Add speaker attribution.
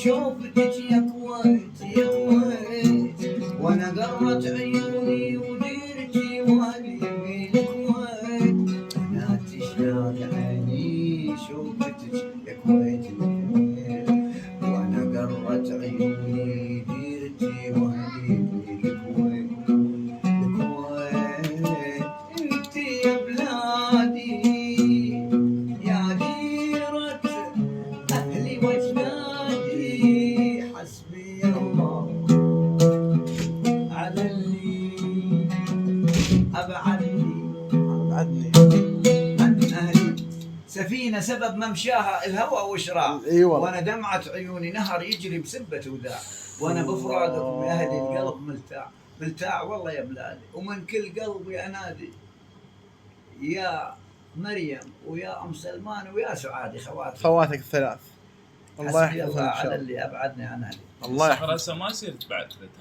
Speaker 1: شوفتك يا كويت يا كويت وانا قرت عيوني وديرتي والي بالكويت انا تشتاق عيني شوفتك يا كويت وانا قرت عيوني ديرتي والي بالكويت الكويت انت يا بلادي يا ديرة اهلي واجدادي حسبي الله على اللي ابعدني عن اهلي سفينة سبب ممشاها الهوى وشراع وانا دمعة عيوني نهر يجري بسبة وداع وانا بفراقكم يا اهلي القلب ملتاع والله يا بلادي ومن كل قلبي انادي يا مريم ويا ام سلمان ويا سعادي
Speaker 2: خواتك الثلاث.
Speaker 1: الله يحفظهم على اللي ابعدني عن اهلي.
Speaker 3: الله يحفظك. ما سرت بعد